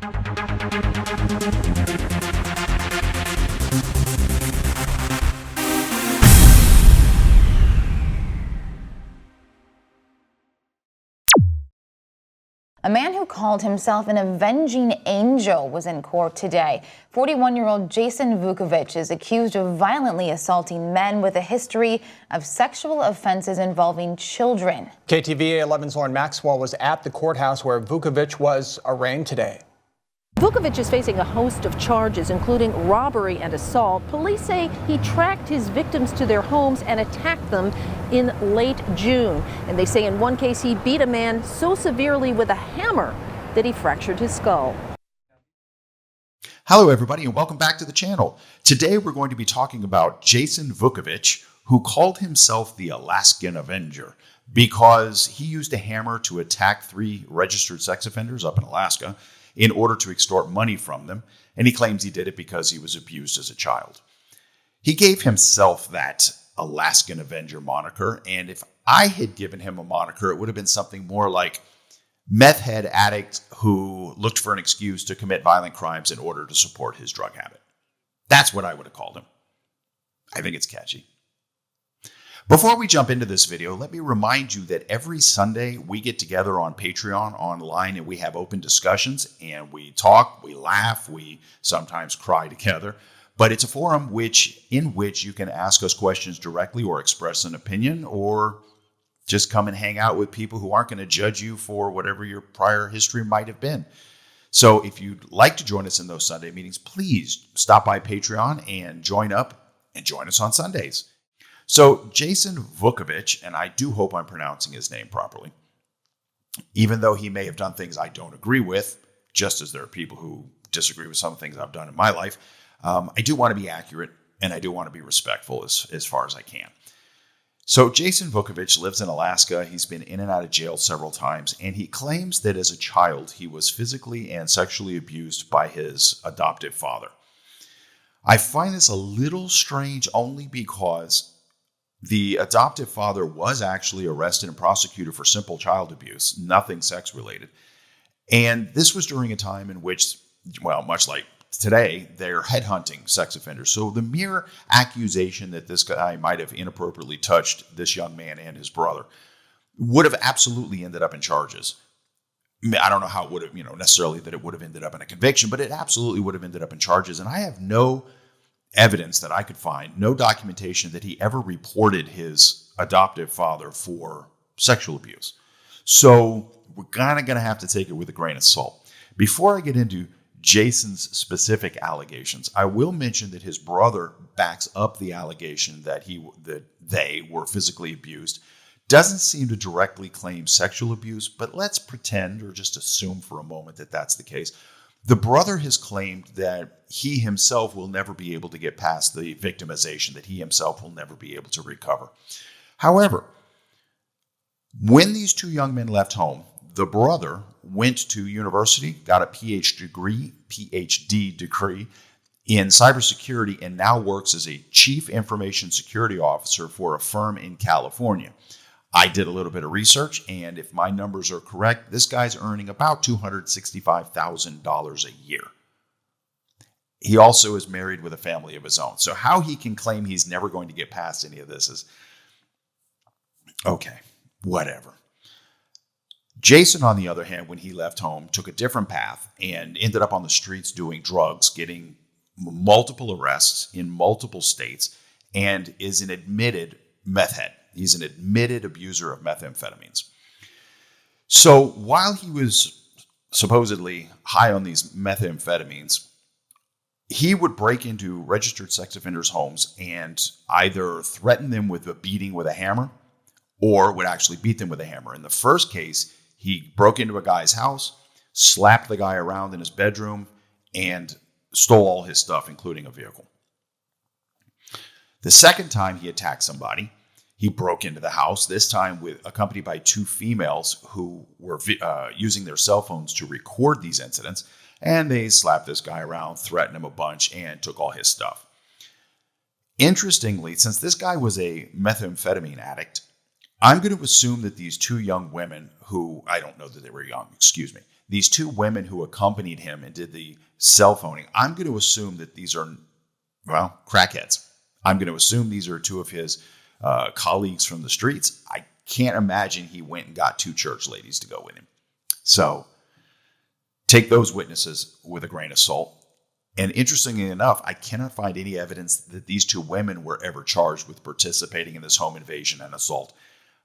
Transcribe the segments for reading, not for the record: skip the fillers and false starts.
A man who called himself an avenging angel was in court today. 41-year-old Jason Vukovich is accused of violently assaulting men with a history of sexual offenses involving children. KTVA 11's Lauren Maxwell was at the courthouse where Vukovich was arraigned today. Vukovich is facing a host of charges, including robbery and assault. Police say he tracked his victims to their homes and attacked them in late June. And they say in one case he beat a man so severely with a hammer that he fractured his skull. Hello, everybody, and welcome back to the channel. Today we're going to be talking about Jason Vukovich, who called himself the Alaskan Avenger because he used a hammer to attack 3 registered sex offenders up in Alaska in order to extort money from them, and he claims he did it because he was abused as a child. He gave himself that Alaskan Avenger moniker, and if I had given him a moniker, it would have been something more like meth head addict who looked for an excuse to commit violent crimes in order to support his drug habit. That's what I would have called him. I think it's catchy. Before we jump into this video, let me remind you that every Sunday we get together on Patreon online and we have open discussions and we talk, we laugh, we sometimes cry together. But it's a forum in which you can ask us questions directly or express an opinion or just come and hang out with people who aren't going to judge you for whatever your prior history might have been. So if you'd like to join us in those Sunday meetings, please stop by Patreon and join up and join us on Sundays. So Jason Vukovich, and I do hope I'm pronouncing his name properly, even though he may have done things I don't agree with, just as there are people who disagree with some of the things I've done in my life, I do want to be accurate and I do want to be respectful as far as I can. So Jason Vukovich lives in Alaska. He's been in and out of jail several times, and he claims that as a child he was physically and sexually abused by his adoptive father. I find this a little strange only because the adoptive father was actually arrested and prosecuted for simple child abuse, nothing sex related. And this was during a time in which, well, much like today, they're headhunting sex offenders. So the mere accusation that this guy might have inappropriately touched this young man and his brother would have absolutely ended up in charges. I don't know how it would have, necessarily that it would have ended up in a conviction, but it absolutely would have ended up in charges. And I have no evidence that I could find, no documentation that he ever reported his adoptive father for sexual abuse. So we're kind of going to have to take it with a grain of salt. Before I get into Jason's specific allegations, I will mention that his brother backs up the allegation that they were physically abused. Doesn't seem to directly claim sexual abuse, but let's pretend or just assume for a moment that that's the case. The brother has claimed that he himself will never be able to get past the victimization, that he himself will never be able to recover. However, when these 2 young men left home, the brother went to university, got a PhD degree in cybersecurity, and now works as a chief information security officer for a firm in California. I did a little bit of research, and if my numbers are correct, this guy's earning about $265,000 a year. He also is married with a family of his own. So how he can claim he's never going to get past any of this is, okay, whatever. Jason, on the other hand, when he left home, took a different path and ended up on the streets doing drugs, getting multiple arrests in multiple states, and is an admitted meth head. He's an admitted abuser of methamphetamines. So while he was supposedly high on these methamphetamines, he would break into registered sex offenders' homes and either threaten them with a beating with a hammer or would actually beat them with a hammer. In the first case, he broke into a guy's house, slapped the guy around in his bedroom, and stole all his stuff, including a vehicle. The second time he attacked somebody, he broke into the house, this time accompanied by 2 females who were using their cell phones to record these incidents. And they slapped this guy around, threatened him a bunch, and took all his stuff. Interestingly, since this guy was a methamphetamine addict, I'm going to assume that these 2 young women who, I don't know that they were young, These two women who accompanied him and did the cell phoning, I'm going to assume that these are, well, crackheads. I'm going to assume these are two of his colleagues from the streets. I can't imagine he went and got two church ladies to go with him. So take those witnesses with a grain of salt. And interestingly enough, I cannot find any evidence that these two women were ever charged with participating in this home invasion and assault.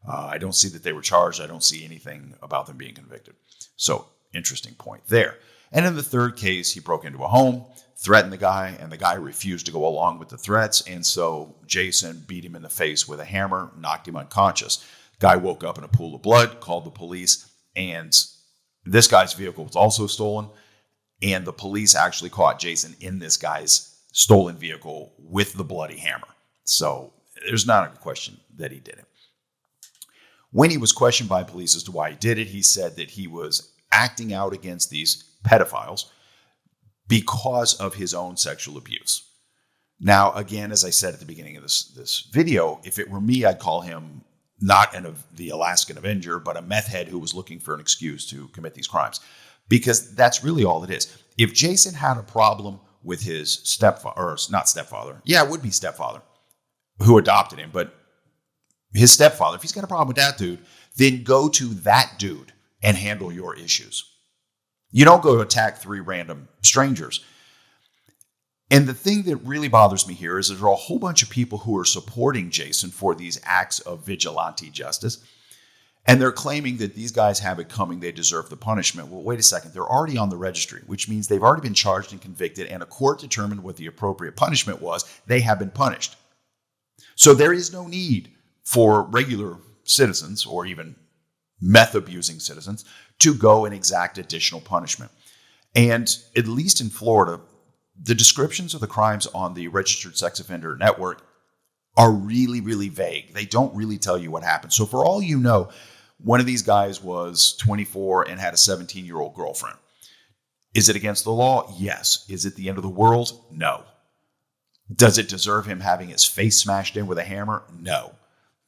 I don't see that they were charged. I don't see anything about them being convicted. So interesting point there. And in the third case, he broke into a home, threatened the guy, and the guy refused to go along with the threats. And so Jason beat him in the face with a hammer, knocked him unconscious. Guy woke up in a pool of blood, called the police, and this guy's vehicle was also stolen. And the police actually caught Jason in this guy's stolen vehicle with the bloody hammer. So there's not a question that he did it. When he was questioned by police as to why he did it, he said that he was acting out against these pedophiles because of his own sexual abuse. Now, again, as I said at the beginning of this video, if it were me, I'd call him not the Alaskan Avenger, but a meth head who was looking for an excuse to commit these crimes. Because that's really all it is. If Jason had a problem with his stepfather, or not stepfather, yeah, it would be stepfather who adopted him, but his stepfather, if he's got a problem with that dude, then go to that dude and handle your issues. You don't go attack three random strangers. And the thing that really bothers me here is there are a whole bunch of people who are supporting Jason for these acts of vigilante justice. And they're claiming that these guys have it coming, they deserve the punishment. Well, wait a second. They're already on the registry, which means they've already been charged and convicted, and a court determined what the appropriate punishment was. They have been punished. So there is no need for regular citizens, or even meth-abusing citizens, to go and exact additional punishment. And at least in Florida, the descriptions of the crimes on the Registered Sex Offender Network are really, really vague. They don't really tell you what happened. So for all you know, one of these guys was 24 and had a 17-year-old girlfriend. Is it against the law? Yes. Is it the end of the world? No. Does it deserve him having his face smashed in with a hammer? No.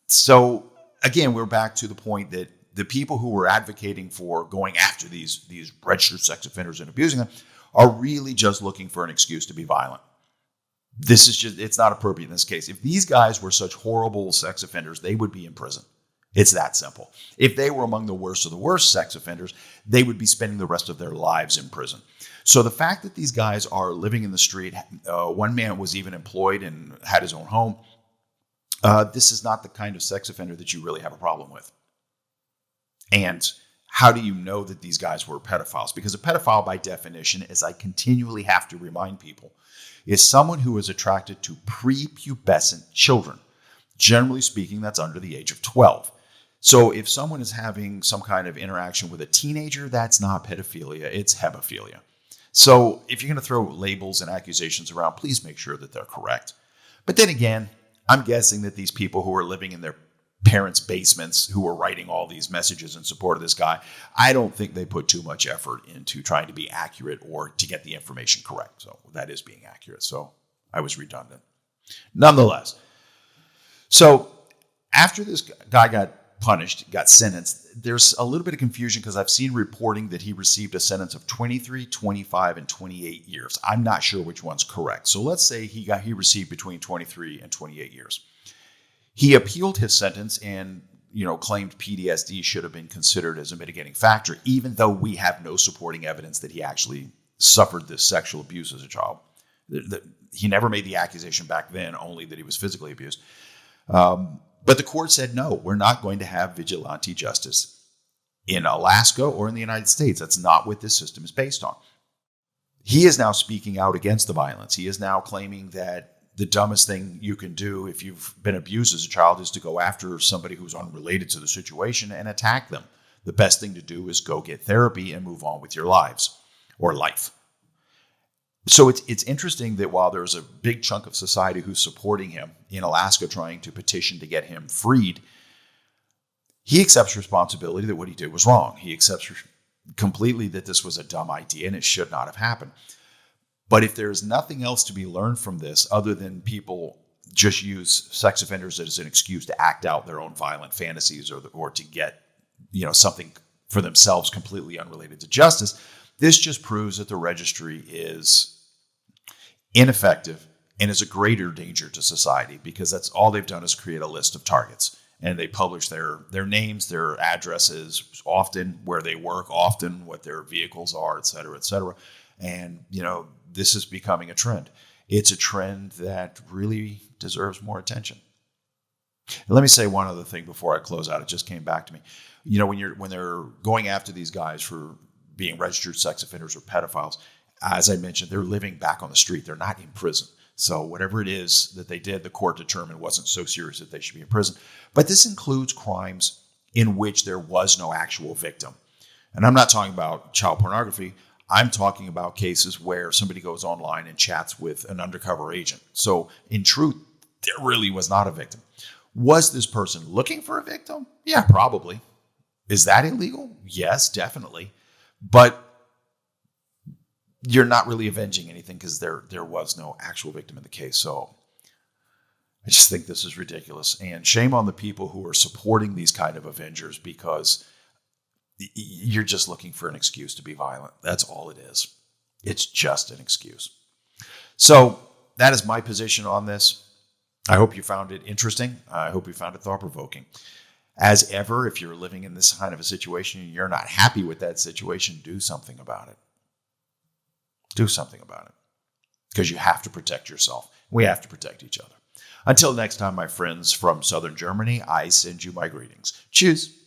So again, we're back to the point that the people who were advocating for going after these registered sex offenders and abusing them are really just looking for an excuse to be violent. This is just, it's not appropriate in this case. If these guys were such horrible sex offenders, they would be in prison. It's that simple. If they were among the worst of the worst sex offenders, they would be spending the rest of their lives in prison. So the fact that these guys are living in the street, one man was even employed and had his own home, this is not the kind of sex offender that you really have a problem with. And how do you know that these guys were pedophiles? Because a pedophile, by definition, as I continually have to remind people, is someone who is attracted to prepubescent children. Generally speaking, that's under the age of 12. So if someone is having some kind of interaction with a teenager, that's not pedophilia, it's hebephilia. So if you're going to throw labels and accusations around, please make sure that they're correct. But then again, I'm guessing that these people who are living in their parents' basements, who are writing all these messages in support of this guy, I don't think they put too much effort into trying to be accurate or to get the information correct. So that is being accurate. So I was redundant. Nonetheless, so after this guy got punished, got sentenced, there's a little bit of confusion because I've seen reporting that he received a sentence of 23, 25, and 28 years. I'm not sure which one's correct. So let's say he received between 23 and 28 years. He appealed his sentence and, claimed PTSD should have been considered as a mitigating factor, even though we have no supporting evidence that he actually suffered this sexual abuse as a child. He never made the accusation back then, only that he was physically abused. But the court said, no, we're not going to have vigilante justice in Alaska or in the United States. That's not what this system is based on. He is now speaking out against the violence. He is now claiming that the dumbest thing you can do if you've been abused as a child is to go after somebody who's unrelated to the situation and attack them. The best thing to do is go get therapy and move on with your lives or life. So it's interesting that while there's a big chunk of society who's supporting him in Alaska trying to petition to get him freed, he accepts responsibility that what he did was wrong. He accepts completely that this was a dumb idea and it should not have happened. But if there's nothing else to be learned from this other than people just use sex offenders as an excuse to act out their own violent fantasies or to get, something for themselves, completely unrelated to justice. This just proves that the registry is ineffective and is a greater danger to society, because that's all they've done is create a list of targets. And they publish their names, their addresses, often where they work, often what their vehicles are, et cetera, et cetera. And, this is becoming a trend. It's a trend that really deserves more attention. And let me say one other thing before I close out. It just came back to me. When they're going after these guys for being registered sex offenders or pedophiles, as I mentioned, they're living back on the street. They're not in prison. So whatever it is that they did, the court determined wasn't so serious that they should be in prison. But this includes crimes in which there was no actual victim. And I'm not talking about child pornography. I'm talking about cases where somebody goes online and chats with an undercover agent. So in truth, there really was not a victim. Was this person looking for a victim? Yeah, probably. Is that illegal? Yes, definitely. But you're not really avenging anything because there was no actual victim in the case. So I just think this is ridiculous. And shame on the people who are supporting these kind of avengers, because you're just looking for an excuse to be violent. That's all it is. It's just an excuse. So that is my position on this. I hope you found it interesting. I hope you found it thought-provoking. As ever, if you're living in this kind of a situation and you're not happy with that situation, do something about it. Do something about it, because you have to protect yourself. We have to protect each other. Until next time, my friends from Southern Germany, I send you my greetings. Cheers.